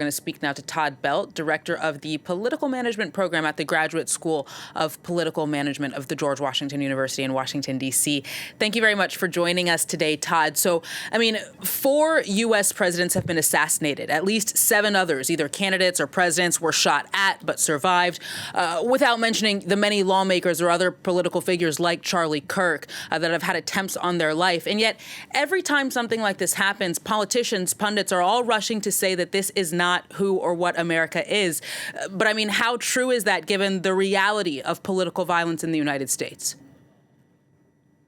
Going to speak now to Todd Belt, director of the Political Management Program at the Graduate School of Political Management of the George Washington University in Washington, D.C. Thank you very much for joining us today, Todd. So, 4 U.S. presidents have been assassinated. At least 7 others, either candidates or presidents, were shot at but survived, without mentioning the many lawmakers or other political figures like Charlie Kirk that have had attempts on their life. And yet, every time something like this happens, politicians, pundits are all rushing to say that this is not who or what America is. But how true is that given the reality of political violence in the United States?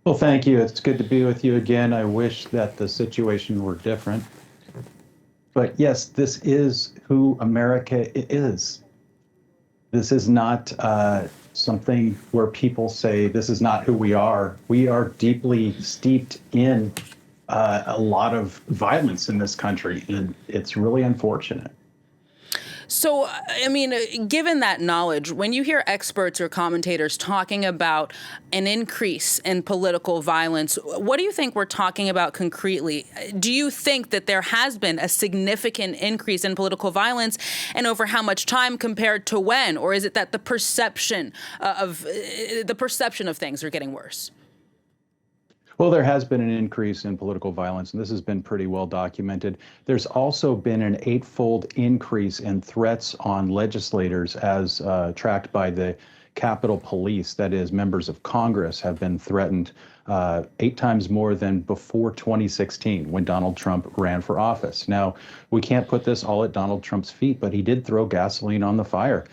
Well, thank you. It's good to be with you again. I wish that the situation were different. But yes, this is who America is. This is not something where people say this is not who we are. We are deeply steeped in a lot of violence in this country, and it's really unfortunate. So, given that knowledge, when you hear experts or commentators talking about an increase in political violence, what do you think we're talking about concretely? Do you think that there has been a significant increase in political violence, and over how much time compared to when? Or is it that the perception of things are getting worse? Well, there has been an increase in political violence, and this has been pretty well documented. There's also been an 8-fold increase in threats on legislators as tracked by the Capitol Police. That is, members of Congress have been threatened 8 times more than before 2016 when Donald Trump ran for office. Now, we can't put this all at Donald Trump's feet, but he did throw gasoline on the fire.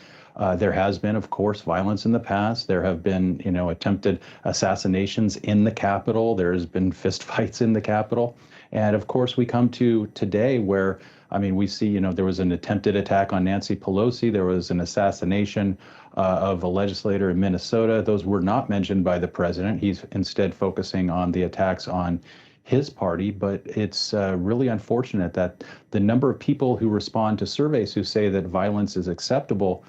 There has been, of course, violence in the past. There have been, attempted assassinations in the Capitol. There's been fistfights in the Capitol. And of course, we come to today where, we see, there was an attempted attack on Nancy Pelosi. There was an assassination of a legislator in Minnesota. Those were not mentioned by the president. He's instead focusing on the attacks on his party, but it's really unfortunate that the number of people who respond to surveys who say that violence is acceptable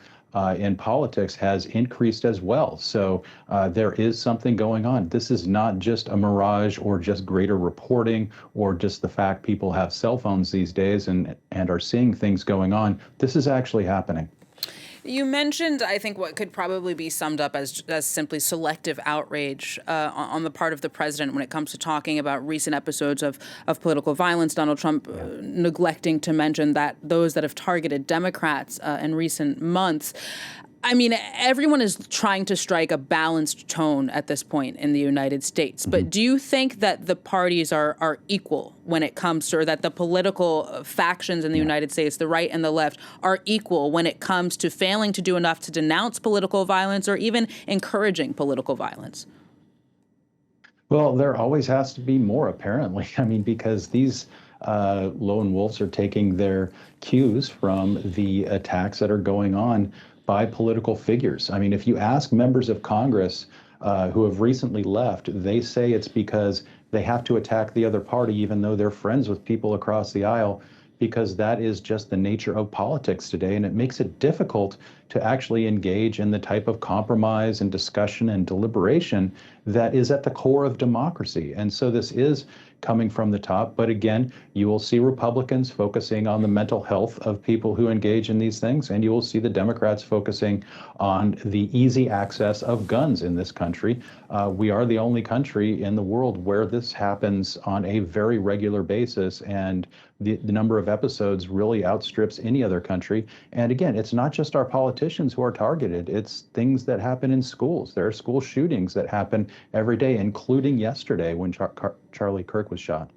in politics has increased as well. So there is something going on. This is not just a mirage or just greater reporting or just the fact people have cell phones these days and are seeing things going on. This is actually happening. You mentioned, I think, what could probably be summed up as simply selective outrage on the part of the president when it comes to talking about recent episodes of political violence. Donald Trump neglecting to mention that those that have targeted Democrats in recent months. Everyone is trying to strike a balanced tone at this point in the United States. But do you think that the parties are equal when it comes to, or that the political factions in the United States, the right and the left, are equal when it comes to failing to do enough to denounce political violence or even encouraging political violence? Well, there always has to be more, apparently. Because these lone wolves are taking their cues from the attacks that are going on by political figures. If you ask members of Congress who have recently left, they say it's because they have to attack the other party, even though they're friends with people across the aisle, because that is just the nature of politics today. And it makes it difficult to actually engage in the type of compromise and discussion and deliberation that is at the core of democracy. And so this is coming from the top. But again, you will see Republicans focusing on the mental health of people who engage in these things, and you will see the Democrats focusing on the easy access of guns in this country. We are the only country in the world where this happens on a very regular basis, and the number of episodes really outstrips any other country. And again, it's not just our politicians who are targeted. It's things that happen in schools. There are school shootings that happen every day, including yesterday when Charlie Kirk was shot.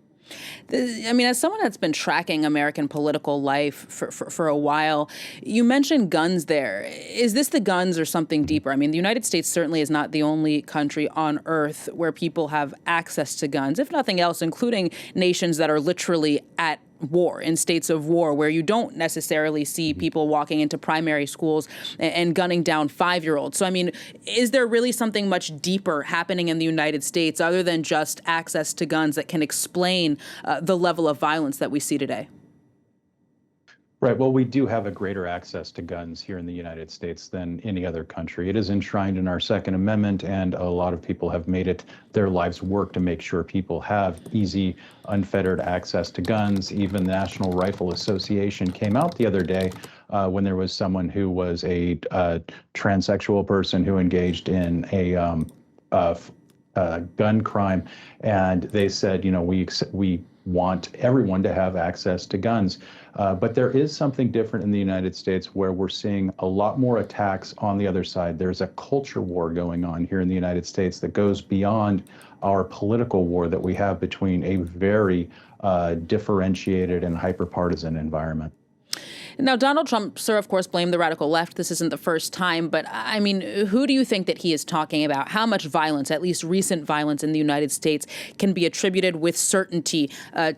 As someone that's been tracking American political life for a while, you mentioned guns there. Is this the guns or something deeper? The United States certainly is not the only country on earth where people have access to guns, if nothing else, including nations that are literally at war, in states of war, where you don't necessarily see people walking into primary schools and gunning down 5-year-olds. So, is there really something much deeper happening in the United States other than just access to guns that can explain the level of violence that we see today? Right. Well, we do have a greater access to guns here in the United States than any other country. It is enshrined in our Second Amendment, and a lot of people have made it their life's work to make sure people have easy, unfettered access to guns. Even the National Rifle Association came out the other day when there was someone who was a transsexual person who engaged in a gun crime, and they said, we want everyone to have access to guns. But there is something different in the United States where we're seeing a lot more attacks on the other side. There's a culture war going on here in the United States that goes beyond our political war that we have between a very differentiated and hyper-partisan environment. Now, Donald Trump, sir, of course, blamed the radical left. This isn't the first time. But I mean, who do you think that he is talking about? How much violence, at least recent violence in the United States, can be attributed with certainty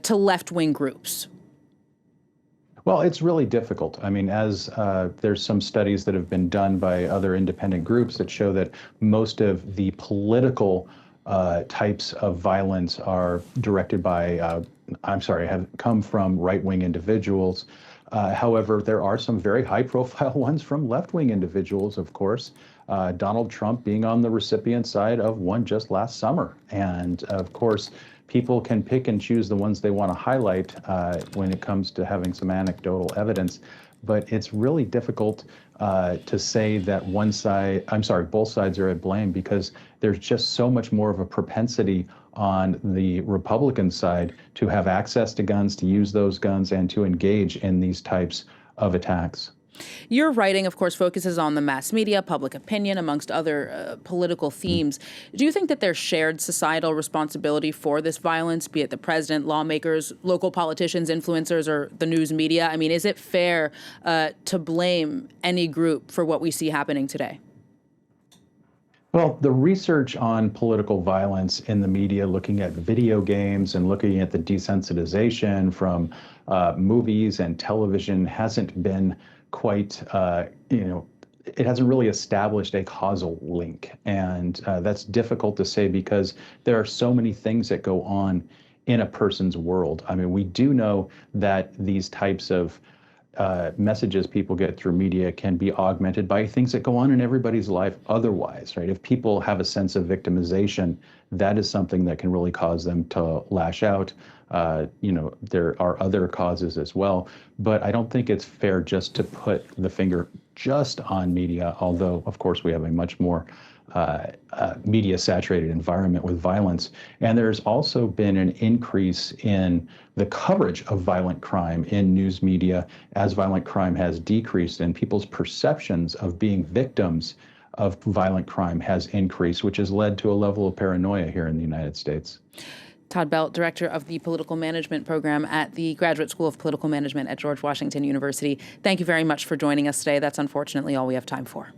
to left-wing groups? Well, it's really difficult. I mean, as there's some studies that have been done by other independent groups that show that most of the political types of violence are directed by, have come from right-wing individuals. However, there are some very high-profile ones from left-wing individuals, of course. Donald Trump being on the recipient side of one just last summer. And of course, people can pick and choose the ones they want to highlight when it comes to having some anecdotal evidence. But it's really difficult to say that both sides are at blame, because there's just so much more of a propensity on the Republican side to have access to guns, to use those guns, and to engage in these types of attacks. Your writing, of course, focuses on the mass media, public opinion, amongst other political themes. Do you think that there's shared societal responsibility for this violence, be it the president, lawmakers, local politicians, influencers, or the news media? I mean, is it fair to blame any group for what we see happening today? Well, the research on political violence in the media, looking at video games and looking at the desensitization from movies and television, hasn't been quite, it hasn't really established a causal link. And that's difficult to say because there are so many things that go on in a person's world. I mean, we do know that these types of messages people get through media can be augmented by things that go on in everybody's life otherwise, right? If people have a sense of victimization, that is something that can really cause them to lash out. There are other causes as well, but I don't think it's fair just to put the finger just on media, although, of course, we have a much more media-saturated environment with violence. And there's also been an increase in the coverage of violent crime in news media as violent crime has decreased, and people's perceptions of being victims of violent crime has increased, which has led to a level of paranoia here in the United States. Todd Belt, director of the Political Management Program at the Graduate School of Political Management at George Washington University. Thank you very much for joining us today. That's unfortunately all we have time for.